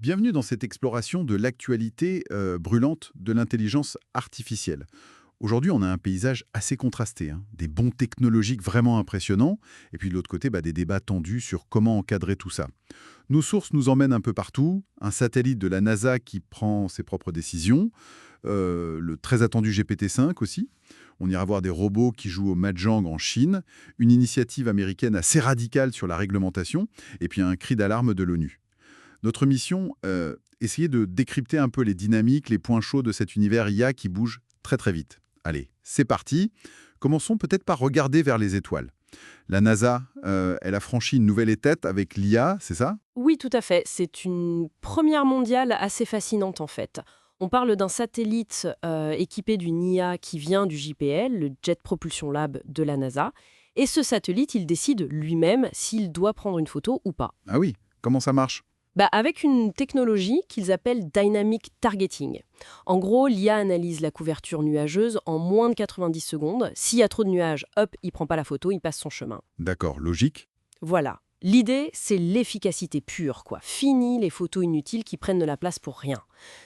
Bienvenue dans cette exploration de l'actualité brûlante de l'intelligence artificielle. Aujourd'hui, on a un paysage assez contrasté, hein. Des bons technologiques vraiment impressionnants, et puis de l'autre côté, des débats tendus sur comment encadrer tout ça. Nos sources nous emmènent un peu partout, un satellite de la NASA qui prend ses propres décisions, le très attendu GPT-5 aussi. On ira voir des robots qui jouent au Mahjong en Chine, une initiative américaine assez radicale sur la réglementation, et puis un cri d'alarme de l'ONU. Notre mission, essayer de décrypter un peu les dynamiques, les points chauds de cet univers IA qui bouge très très vite. Allez, c'est parti. Commençons peut-être par regarder vers les étoiles. La NASA, elle a franchi une nouvelle étape avec l'IA, c'est ça? Oui, tout à fait. C'est une première mondiale assez fascinante en fait. On parle d'un satellite équipé d'une IA qui vient du JPL, le Jet Propulsion Lab de la NASA. Et ce satellite, il décide lui-même s'il doit prendre une photo ou pas. Ah oui, comment ça marche? Avec une technologie qu'ils appellent Dynamic Targeting. En gros, l'IA analyse la couverture nuageuse en moins de 90 secondes. S'il y a trop de nuages, hop, il prend pas la photo, il passe son chemin. D'accord, logique. Voilà. L'idée, c'est l'efficacité pure, quoi. Fini les photos inutiles qui prennent de la place pour rien.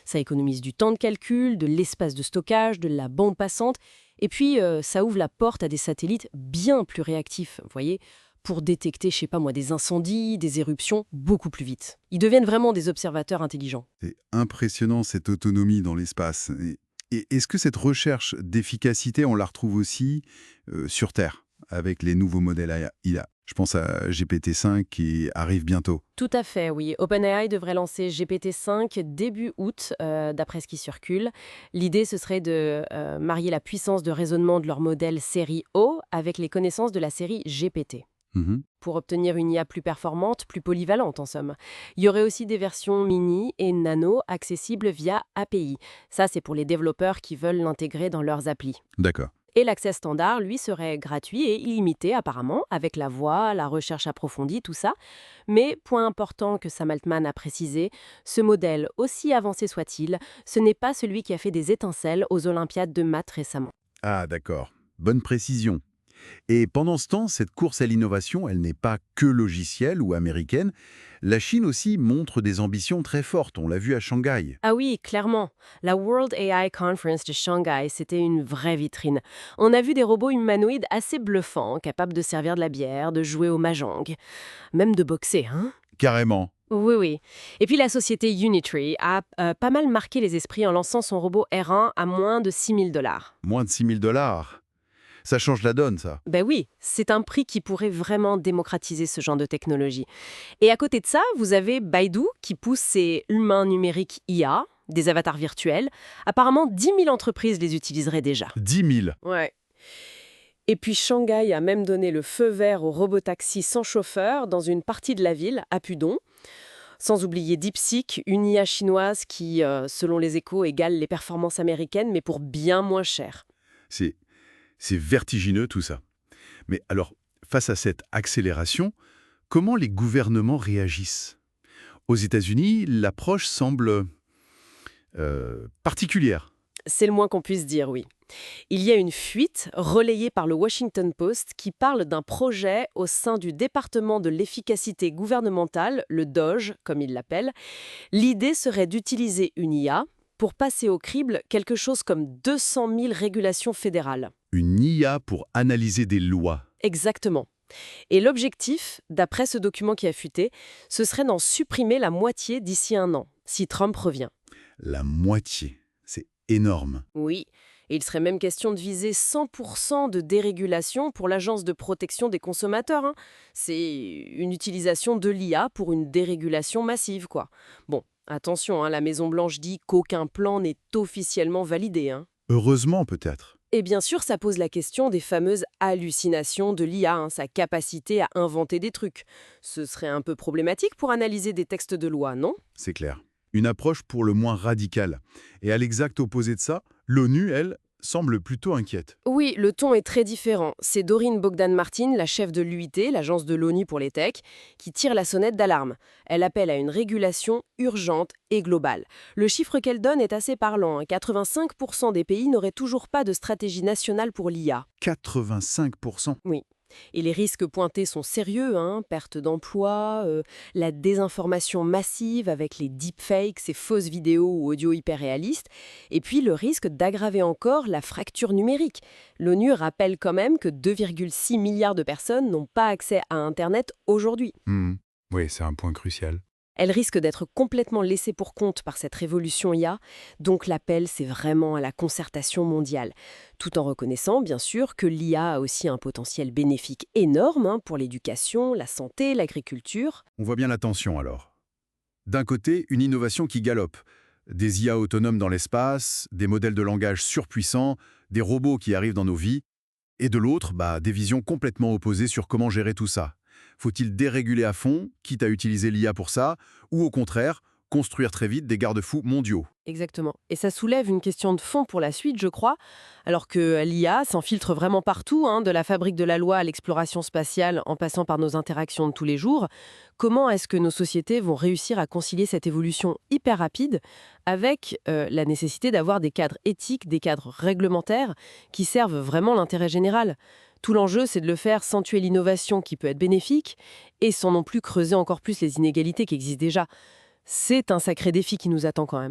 Ça économise du temps de calcul, de l'espace de stockage, de la bande passante, et puis ça ouvre la porte à des satellites bien plus réactifs, vous voyez, pour détecter, je sais pas moi, des incendies, des éruptions beaucoup plus vite. Ils deviennent vraiment des observateurs intelligents. C'est impressionnant cette autonomie dans l'espace. Et est-ce que cette recherche d'efficacité, on la retrouve aussi sur Terre, avec les nouveaux modèles IA? Je pense à GPT-5 qui arrive bientôt. Tout à fait, oui. OpenAI devrait lancer GPT-5 début août, d'après ce qui circule. L'idée, ce serait de marier la puissance de raisonnement de leur modèle série O avec les connaissances de la série GPT, Mhm. pour obtenir une IA plus performante, plus polyvalente en somme. Il y aurait aussi des versions mini et nano accessibles via API. Ça, c'est pour les développeurs qui veulent l'intégrer dans leurs applis. D'accord. Et l'accès standard, lui, serait gratuit et illimité apparemment, avec la voix, la recherche approfondie, tout ça. Mais, point important que Sam Altman a précisé, ce modèle, aussi avancé soit-il, ce n'est pas celui qui a fait des étincelles aux Olympiades de maths récemment. Ah, d'accord. Bonne précision. Et pendant ce temps, cette course à l'innovation, elle n'est pas que logicielle ou américaine. La Chine aussi montre des ambitions très fortes, on l'a vu à Shanghai. Ah oui, clairement. La World AI Conference de Shanghai, c'était une vraie vitrine. On a vu des robots humanoïdes assez bluffants, capables de servir de la bière, de jouer au mahjong, même de boxer, hein. Carrément. Oui, oui. Et puis la société Unitree a pas mal marqué les esprits en lançant son robot R1 à moins de 6 000 $. Moins de 6 000 $. Ça change la donne, ça. Ben oui, c'est un prix qui pourrait vraiment démocratiser ce genre de technologie. Et à côté de ça, vous avez Baidu qui pousse ses humains numériques IA, des avatars virtuels. Apparemment, 10 000 entreprises les utiliseraient déjà. 10 000. Ouais. Et puis Shanghai a même donné le feu vert aux robotaxis sans chauffeur dans une partie de la ville, à Pudong. Sans oublier DeepSeek, une IA chinoise qui, selon les échos, égale les performances américaines, mais pour bien moins cher. C'est, c'est vertigineux tout ça. Mais alors, face à cette accélération, comment les gouvernements réagissent? Aux États-Unis, l'approche semble particulière. C'est le moins qu'on puisse dire, oui. Il y a une fuite relayée par le Washington Post qui parle d'un projet au sein du département de l'efficacité gouvernementale, le DOGE, comme il l'appelle. L'idée serait d'utiliser une IA pour passer au crible quelque chose comme 200 000 régulations fédérales. Une IA pour analyser des lois. Exactement. Et l'objectif, d'après ce document qui a fuité, ce serait d'en supprimer la moitié d'ici un an, si Trump revient. La moitié. C'est énorme. Oui, et il serait même question de viser 100% de dérégulation pour l'Agence de protection des consommateurs, hein. C'est une utilisation de l'IA pour une dérégulation massive, quoi. Bon, attention, hein, la Maison-Blanche dit qu'aucun plan n'est officiellement validé, hein. Heureusement peut-être. Et bien sûr, ça pose la question des fameuses hallucinations de l'IA, hein, sa capacité à inventer des trucs. Ce serait un peu problématique pour analyser des textes de loi, non? C'est clair. Une approche pour le moins radicale. Et à l'exact opposé de ça, l'ONU, elle, semble plutôt inquiète. Oui, le ton est très différent. C'est Doreen Bogdan-Martin, la chef de l'UIT, l'agence de l'ONU pour les techs, qui tire la sonnette d'alarme. Elle appelle à une régulation urgente et globale. Le chiffre qu'elle donne est assez parlant, hein. 85% des pays n'auraient toujours pas de stratégie nationale pour l'IA. 85%. Oui. Et les risques pointés sont sérieux, hein, perte d'emploi, la désinformation massive avec les deepfakes, ces fausses vidéos ou audios hyper réalistes, et puis le risque d'aggraver encore la fracture numérique. L'ONU rappelle quand même que 2,6 milliards de personnes n'ont pas accès à Internet aujourd'hui. Hmm. Oui, c'est un point crucial. Elles risquent d'être complètement laissées pour compte par cette révolution IA, donc l'appel, c'est vraiment à la concertation mondiale, tout en reconnaissant bien sûr que l'IA a aussi un potentiel bénéfique énorme hein, pour l'éducation, la santé, l'agriculture. On voit bien la tension alors. D'un côté, une innovation qui galope. Des IA autonomes dans l'espace, des modèles de langage surpuissants, des robots qui arrivent dans nos vies. Et de l'autre, des visions complètement opposées sur comment gérer tout ça. Faut-il déréguler à fond, quitte à utiliser l'IA pour ça, ou au contraire, construire très vite des garde-fous mondiaux? Exactement. Et ça soulève une question de fond pour la suite, je crois, alors que l'IA s'infiltre vraiment partout, hein, de la fabrique de la loi à l'exploration spatiale en passant par nos interactions de tous les jours. Comment est-ce que nos sociétés vont réussir à concilier cette évolution hyper rapide avec la nécessité d'avoir des cadres éthiques, des cadres réglementaires qui servent vraiment l'intérêt général? Tout l'enjeu, c'est de le faire sans tuer l'innovation qui peut être bénéfique et sans non plus creuser encore plus les inégalités qui existent déjà. C'est un sacré défi qui nous attend quand même.